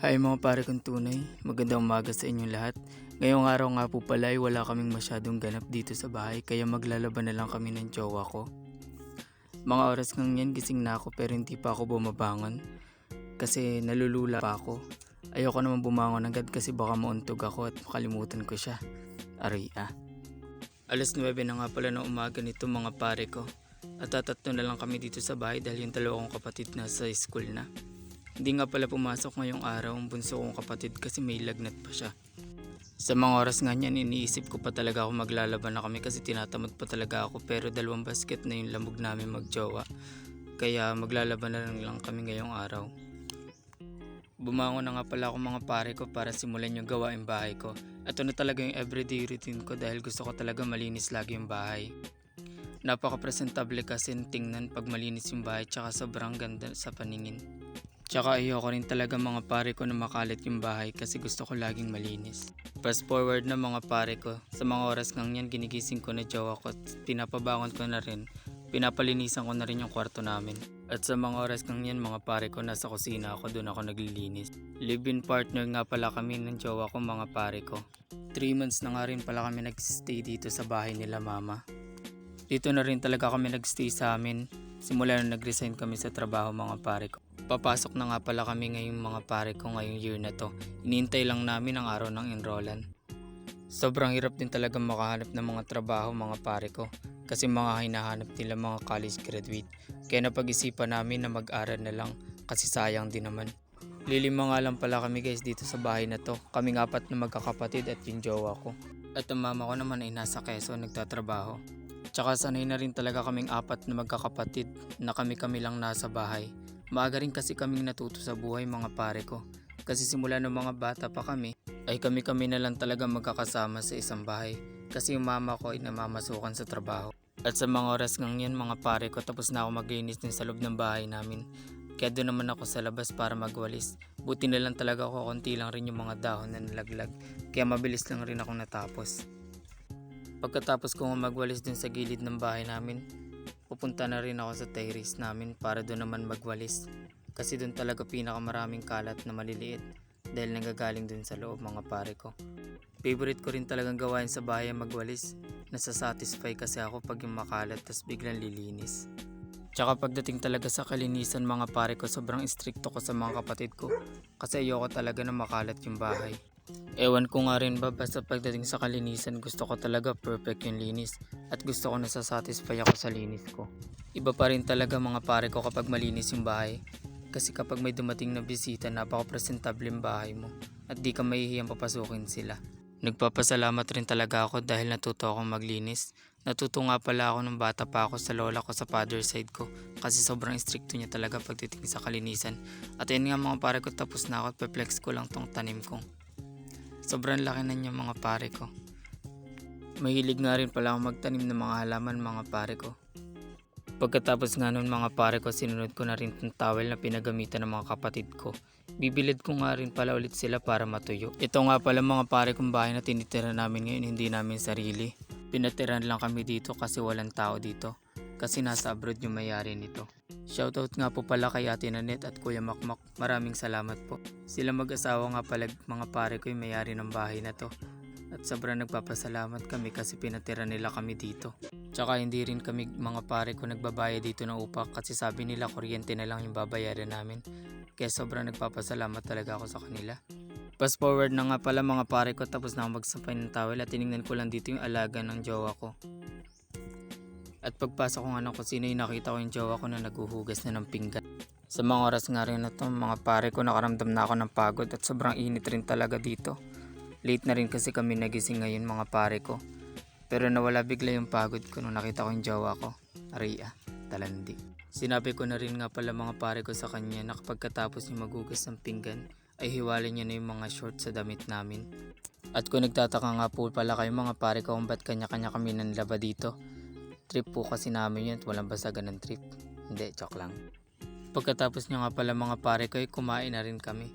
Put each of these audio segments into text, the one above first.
Hi mga pare kong tunay, magandang umaga sa inyong lahat. Ngayong araw nga po pala ay wala kaming masyadong ganap dito sa bahay kaya maglalaban na lang kami ng jowa ko. Mga oras ngang yan gising na ako pero hindi pa ako bumabangon kasi nalulula pa ako. Ayoko naman bumangon agad kasi baka mauntog ako at makalimutan ko siya. Aray ah. Alas 9 na nga pala ng umaga nito mga pare ko. At tatatlo na lang kami dito sa bahay dahil yung dalawa kong kapatid na sa school na. Hindi nga pala pumasok ngayong araw ang bunso kong kapatid kasi may lagnat pa siya. Sa mga oras nga niyan iniisip ko pa talaga ako maglalaban na kami kasi tinatamad pa talaga ako pero 2 basket na yung lamog namin magjowa. Kaya maglalaban na lang kami ngayong araw. Bumangon na nga pala ako mga pare ko para simulan yung gawaing bahay ko. Ito na talaga yung everyday routine ko dahil gusto ko talaga malinis lagi yung bahay. Napaka-presentable kasi tingnan pag malinis yung bahay tsaka sobrang ganda sa paningin. Tsaka ayoko rin talaga mga pare ko na makalat yung bahay kasi gusto ko laging malinis. Fast forward na mga pare ko, sa mga oras ngang yan ginigising ko na jowa ko at pinapabangon ko na rin, pinapalinisan ko na rin yung kwarto namin. At sa mga oras ngang yan mga pare ko nasa kusina ako, doon ako naglilinis. Live-in partner nga pala kami ng jowa ko mga pare ko. 3 months na nga rin pala kami nagstay dito sa bahay nila mama. Dito na rin talaga kami nagstay sa amin, simula na nag-resign kami sa trabaho mga pare ko. Papasok na nga pala kami ngayong mga pare ko ngayong year na to. Inintay lang namin ang araw ng enrollan. Sobrang hirap din talaga makahanap ng mga trabaho mga pare ko. Kasi mga hinahanap nila mga college graduate. Kaya napag-isipan namin na mag-aral na lang kasi sayang din naman. Lilima nga lang pala kami guys dito sa bahay na to. Kaming 4 na magkakapatid at yung jowa ko. At ang mama ko naman ay nasa Quezon nagtatrabaho. Tsaka sanay na rin talaga kaming 4 na magkakapatid na kami-kami lang nasa bahay. Maaga rin kasi kaming natuto sa buhay mga pare ko. Kasi simula ng mga bata pa kami, ay kami-kami na lang talaga magkakasama sa isang bahay. Kasi yung mama ko ay namamasukan sa trabaho. At sa mga oras ngang yan mga pare ko tapos na ako maglinis din sa loob ng bahay namin. Kaya doon naman ako sa labas para magwalis. Buti na lang talaga ako, konti lang rin yung mga dahon na nalaglag. Kaya mabilis lang rin ako natapos. Pagkatapos ko magwalis din sa gilid ng bahay namin, pupunta na rin ako sa terrace namin para doon naman magwalis. Kasi doon talaga pinakamaraming kalat na maliliit dahil nanggagaling doon sa loob mga pare ko. Favorite ko rin talagang gawain sa bahay ang magwalis. Nasasatisfy kasi ako pag yung makalat tas biglang lilinis. Tsaka pagdating talaga sa kalinisan mga pare ko sobrang stricto ko sa mga kapatid ko. Kasi ayoko talaga na makalat yung bahay. Ewan ko nga rin ba basta pagdating sa kalinisan gusto ko talaga perfect yung linis at gusto ko nasasatisfy ako sa linis ko. Iba pa rin talaga mga pare ko kapag malinis yung bahay kasi kapag may dumating na bisita napaka-presentable yung bahay mo at di ka mahihiyang papasukin sila. Nagpapasalamat rin talaga ako dahil natuto akong maglinis. Natuto nga pala ako nung bata pa ako sa lola ko sa father side ko kasi sobrang stricto niya talaga pagdating sa kalinisan. At yun nga mga pare ko tapos na ako at pe-flex ko lang tong tanim ko. Sobrang laki na niya mga pare ko. Mahilig nga rin pala ako magtanim ng mga halaman mga pare ko. Pagkatapos nga nun mga pare ko sinunod ko na rin tong towel na pinagamitan ng mga kapatid ko. Bibilid ko nga rin pala ulit sila para matuyo. Ito nga pala mga pare kong bahay na tinitira namin ngayon, hindi namin sarili. Pinatiran lang kami dito kasi walang tao dito. Kasi nasa abroad yung may-ari nito. Shoutout nga po pala kay Ate Nanette at Kuya Makmak. Maraming salamat po. Sila mag-asawa nga pala mga pare ko yung may-ari ng bahay na to. At sobrang nagpapasalamat kami kasi pinatira nila kami dito. Tsaka hindi rin kami mga pare ko nagbabayad dito ng upa kasi sabi nila kuryente na lang yung babayaran namin. Kaya sobrang nagpapasalamat talaga ako sa kanila. Fast forward na nga pala mga pare ko tapos na ako magsampay ng towel at tinignan ko lang dito yung alaga ng jowa ko. At pagpasok ko nga ng kusina nakita ko yung jowa ko na naguhugas na ng pinggan. Sa mga oras nga rin na to mga pare ko nakaramdam na ako ng pagod at sobrang init rin talaga dito. Late na rin kasi kami nagising ngayon mga pare ko. Pero nawala bigla yung pagod ko nung nakita ko yung jowa ko. Aria, talandi. Sinabi ko na rin nga pala mga pare ko sa kanya na kapag katapos niya magugas ng pinggan ay hiwalay niya na yung mga short sa damit namin. At kung nagtataka nga po pala kayo mga pare ko kung ba't kanya-kanya kami nanlaba dito. Trip po kasi namin yun at walang basagan ng trip. Hindi, joke lang. Pagkatapos niya nga pala mga pare ko ay kumain na rin kami.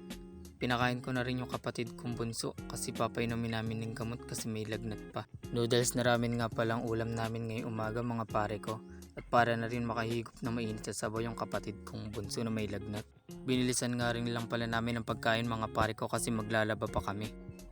Pinakain ko na rin yung kapatid kong bunso kasi papainumin namin ng gamot kasi may lagnat pa. Noodles na ramen nga palang ulam namin ngayong umaga mga pare ko. At para na rin makahigop na mainit sa sabaw yung kapatid kong bunso na may lagnat. Binilisan nga rin lang pala namin ang pagkain mga pare ko kasi maglalaba pa kami.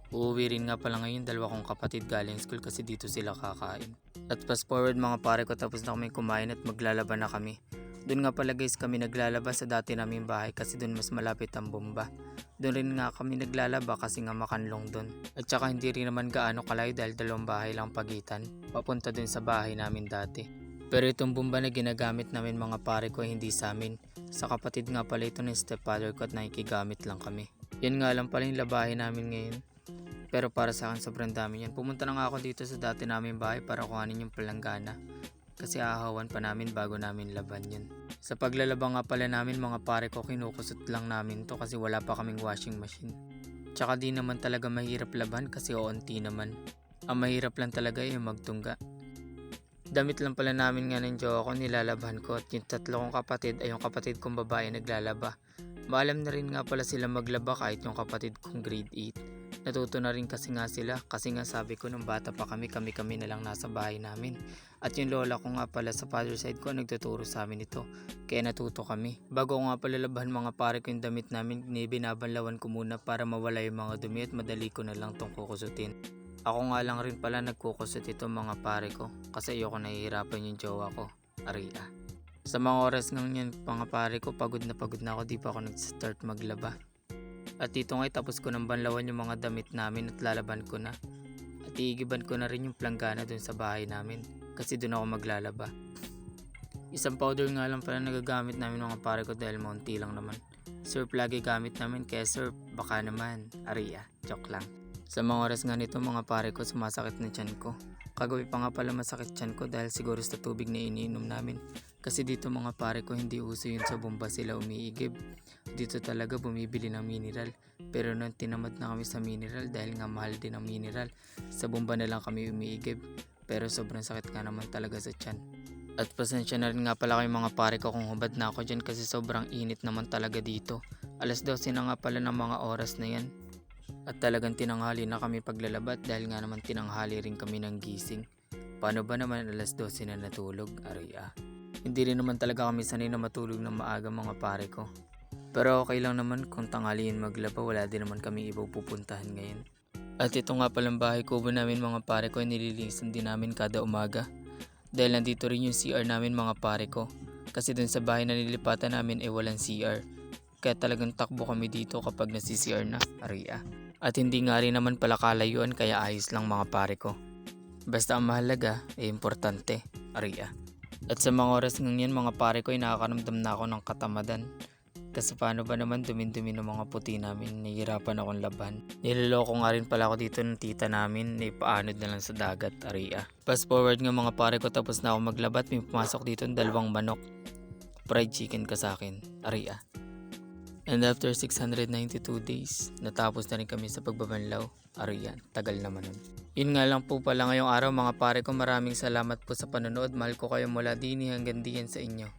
Uuwi rin nga pala ngayon dalawa kong kapatid galing school kasi dito sila kakain. At fast forward mga pare ko, tapos na kami kumain at maglalaba na kami. Doon nga pala guys kami naglalaba sa dati naming bahay kasi doon mas malapit ang bomba. Doon rin nga kami naglalaba kasi nga makanlong doon. At saka hindi rin naman gaano kalayo dahil dalawang bahay lang pagitan papunta doon sa bahay namin dati. Pero itong bomba na ginagamit namin mga pare ko hindi sa amin. Sa kapatid nga pala ito ng stepfather ko at nakikigamit lang kami. Yan nga lang pala yung labahin namin ngayon. Pero para sa akin sobrang dami yan. Pumunta na nga ako dito sa dati namin bahay para kuhanin yung palanggana. Kasi ahawan pa namin bago namin laban yun. Sa paglalaba nga pala namin mga pare ko, kinukusot lang namin to kasi wala pa kaming washing machine. Tsaka di naman talaga mahirap laban kasi oonti naman. Ang mahirap lang talaga yung magtungga. Damit lang pala namin nga ng jowa ko nilalabahan ko at yung tatlo kong kapatid ay yung kapatid kong babae naglalaba. Maalam na rin nga pala sila maglaba kahit yung kapatid kong grade 8. Natuto na rin kasi nga sila kasi nga sabi ko nung bata pa kami na lang nasa bahay namin. At yung lola ko nga pala sa father side ko nagtuturo sa amin ito. Kaya natuto kami. Bago ko nga pala labahan mga pare ko yung damit namin, binabanlawan ko muna para mawala yung mga dumi at madali ko na lang tong kukusutin. Ako nga lang rin pala nagkukusot ito mga pare ko kasi ayoko nahihirapan yung jowa ko. Aria. Sa mga oras ng yan mga pare ko pagod na ako, di pa ako nag-start maglaba. At dito nga tapos ko nang banlawan yung mga damit namin at lalaban ko na. At iigiban ko na rin yung planggana dun sa bahay namin kasi dun ako maglalaba. Isang powder nga lang pala nagagamit namin mga pare ko dahil maunti lang naman. Surf lagi gamit namin kaya surf baka naman. Aria. Joke lang. Sa mga oras nga nito mga pare ko sumasakit na tiyan ko. Kagabi pa nga pala masakit tiyan ko dahil siguro sa tubig na iniinom namin. Kasi dito mga pare ko hindi uso yun sa bomba sila umiigib. Dito talaga bumibili ng mineral. Pero nung tinamad na kami sa mineral dahil nga mahal din ang mineral, sa bomba na lang kami umiigib. Pero sobrang sakit nga naman talaga sa tiyan. At pasensya na rin nga pala kayo mga pare ko kung hubad na ako dyan kasi sobrang init naman talaga dito. 12:00 na nga pala ng mga oras na yan. At talagang tinanghali na kami paglalabat dahil nga naman tinanghali rin kami ng gising. Paano ba naman 12:00 na natulog? Aria. Hindi rin naman talaga kami sanay na matulog ng maaga mga pare ko. Pero okay lang naman kung tanghaliin maglaba, wala din naman kami iba pupuntahan ngayon. At ito nga palang bahay kubo namin mga pare ko, nililinisan din namin kada umaga. Dahil nandito rin yung CR namin mga pare ko. Kasi dun sa bahay na nilipatan namin walang CR. Kaya talagang takbo kami dito kapag nasi-CR na. Aria. At hindi nga rin naman pala kalayuan kaya ayos lang mga pare ko. Basta ang mahalaga importante. Aria. At sa mga oras ngayon mga pare ko ay nakakaramdam na ako ng katamadan. Kasi paano ba naman dumin-dumi ng mga puti namin, nahihirapan akong laban. Niloloko nga rin pala ako dito ng tita namin, ipaanod na lang sa dagat. Aria. Fast forward nga mga pare ko tapos na ako maglabat, may pumasok dito ng 2 manok. Fried chicken ka sa akin. Aria. And after 692 days, natapos na rin kami sa pagbabanlaw. Aria, tagal naman nun. Yun nga lang po pala ngayong araw mga pare ko, maraming salamat po sa panonood. Mahal ko kayo mula dini hanggang diyan sa inyo.